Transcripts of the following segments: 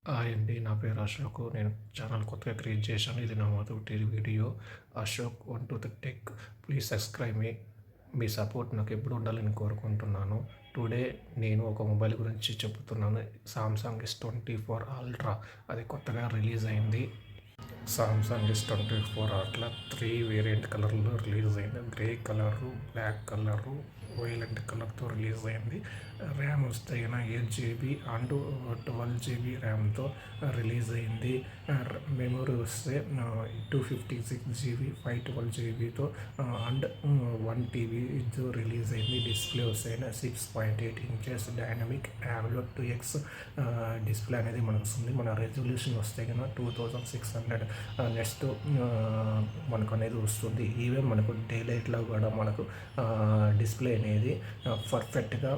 Hi అండి. నా పేరు అశోక్. నేను ఛానల్ కొత్తగా క్రియేట్ చేశాను. ఇది నా మొదటి video. Ashok 1 2 tech. Please subscribe me. Me support నాకు ఎప్పుడు ఉండాలని కోరుకుంటున్నాను. టుడే నేను ఒక మొబైల్ గురించి చెప్తున్నాను. Samsung S24 Ultra. అది కొత్తగా రిలీజ్ అయింది. సామ్సంగ్ S24 అల్ట్రా 3 వేరియంట్ కలర్లో రిలీజ్ అయింది. Grey colour, black colour, violet కలర్తో రిలీజ్ అయింది. ర్యామ్ వస్తే 8 GB అండ్ 12 GB ర్యామ్తో రిలీజ్ అయింది. మెమొరీ వస్తే 256 GB 512 GBతో అండ్ 1 TBతో రిలీజ్ అయింది. డిస్ప్లే వస్తే 6.8 inches dynamic AMOLED 2X display అనేది మనకు వస్తుంది. మన రెజల్యూషన్ వస్తే కనుక 2600 నెక్స్ట్ మనకు అనేది వస్తుంది. ఈవెన్ మనకు డే లైట్లో కూడా మనకు డిస్ప్లే అనేది పర్ఫెక్ట్గా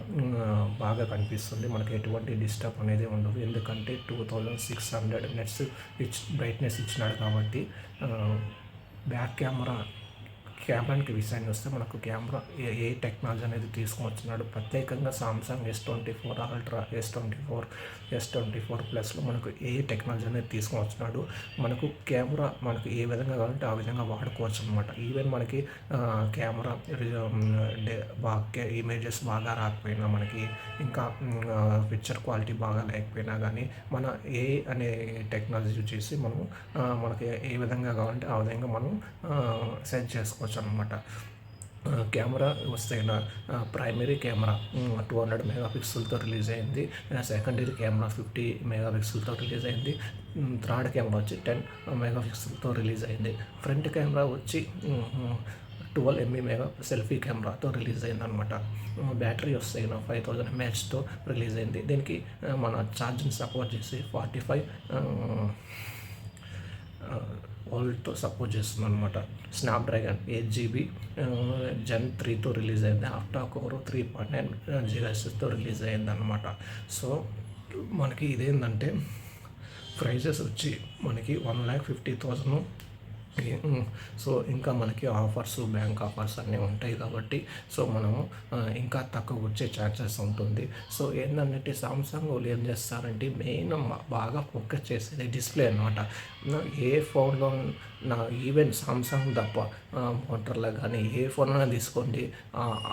బాగా కనిపిస్తుంది. మనకి ఎటువంటి డిస్టర్బ్ అనేది ఉండదు. ఎందుకంటే 2600 నెట్స్ బ్రైట్నెస్ ఇచ్చినాడు కాబట్టి. బ్యాక్ కెమెరాకి విషయాన్ని వస్తే మనకు కెమెరా ఏ టెక్నాలజీ అనేది తీసుకొని వచ్చినాడు. ప్రత్యేకంగా సామ్సంగ్ S24 అల్ట్రా, S24 ప్లస్లో మనకు ఏ టెక్నాలజీ అనేది తీసుకొని వచ్చినాడు. మనకు కెమెరా మనకు ఏ విధంగా కావాలంటే ఆ విధంగా వాడుకోవచ్చు అనమాట. ఈవెన్ మనకి కెమెరా ఇమేజెస్ బాగా రాకపోయినా, మనకి ఇంకా పిక్చర్ క్వాలిటీ బాగా లేకపోయినా కానీ మన అనే టెక్నాలజీ యూజ్ చేసి మనం మనకి ఏ విధంగా కావాలంటే ఆ విధంగా మనం సెట్ చేసుకోవచ్చు అనమాట. కెమెరా వస్తే ప్రైమరీ కెమెరా 200 మెగాపిక్సెల్తో రిలీజ్ అయింది. సెకండరీ కెమెరా 50 మెగాపిక్సెల్తో రిలీజ్ అయింది. థర్డ్ కెమెరా వచ్చి 10 మెగాపిక్సెల్తో రిలీజ్ అయింది. ఫ్రంట్ కెమెరా వచ్చి 12 MP సెల్ఫీ కెమెరాతో రిలీజ్ అయింది అనమాట. బ్యాటరీ వస్తే 5000 mAhతో రిలీజ్ అయింది. దీనికి మన ఛార్జింగ్ సపోర్ట్ చేసి 45 వోల్ట్తో సపోర్ట్ చేస్తుంది అనమాట. స్నాప్డ్రాగన్ 8 GB Gen 3తో రిలీజ్ అయింది. ఆక్టా కోర్ 3.9 GHzతో రిలీజ్ అయింది అనమాట. సో మనకి ఇదేంటంటే ప్రైజెస్ వచ్చి మనకి 1,50,000. సో ఇంకా మనకి ఆఫర్స్, బ్యాంక్ ఆఫర్స్ అన్నీ ఉంటాయి కాబట్టి సో మనము ఇంకా తక్కువ వచ్చే ఛాన్సెస్ ఉంటుంది. సో ఏంటంటే సామ్సంగ్ వాళ్ళు ఏం చేస్తారంటే మెయిన్ బాగా ఫోకస్ చేసేది డిస్ప్లే అనమాట. ఏ ఫోన్లో ఈవెన్ సామ్సంగ్ తప్ప మోటర్లో కానీ ఏ ఫోన్ అయినా తీసుకోండి,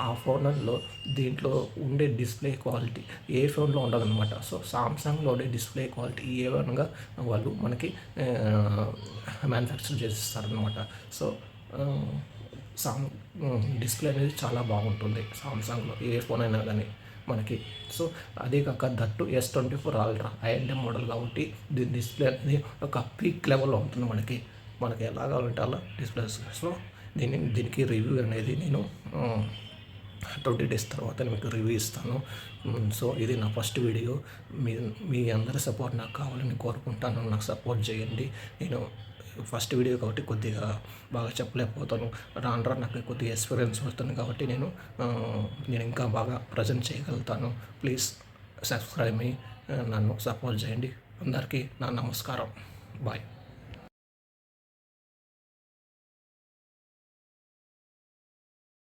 ఆ ఫోన్లో దీంట్లో ఉండే డిస్ప్లే క్వాలిటీ ఏ ఫోన్లో ఉండదన్నమాట. సో సామ్సంగ్లో ఉండే డిస్ప్లే క్వాలిటీ ఏ విధంగా వాళ్ళు మనకి మ్యానుఫ్యాక్చర్ చేసిస్తారనమాట. సో డిస్ప్లే అనేది చాలా బాగుంటుంది సామ్సంగ్లో ఏ ఫోన్ అయినా కానీ మనకి. సో అదే కాక that S24 ultra INM model కాబట్టి దీని డిస్ప్లే అనేది ఒక పీక్ లెవెల్లో ఉంటుంది మనకి ఎలా కావాలంటే అలా డిస్ప్లేస్. సో దీనికి రివ్యూ అనేది నేను 20 days తర్వాత మీకు రివ్యూ ఇస్తాను. సో ఇది నా ఫస్ట్ వీడియో. మీ అందరి సపోర్ట్ నాకు కావాలని కోరుకుంటాను. నాకు సపోర్ట్ చేయండి. నేను ఫస్ట్ వీడియో కాబట్టి కొద్దిగా బాగా చెప్పలేకపోతాను. రాను నాకు కొద్దిగా ఎక్స్పీరియన్స్ వస్తుంది కాబట్టి నేను ఇంకా బాగా ప్రజెంట్ చేయగలుగుతాను. ప్లీజ్ సబ్స్క్రైబ్ మీ. నన్ను సపోర్ట్ చేయండి. అందరికీ నా నమస్కారం. బాయ్.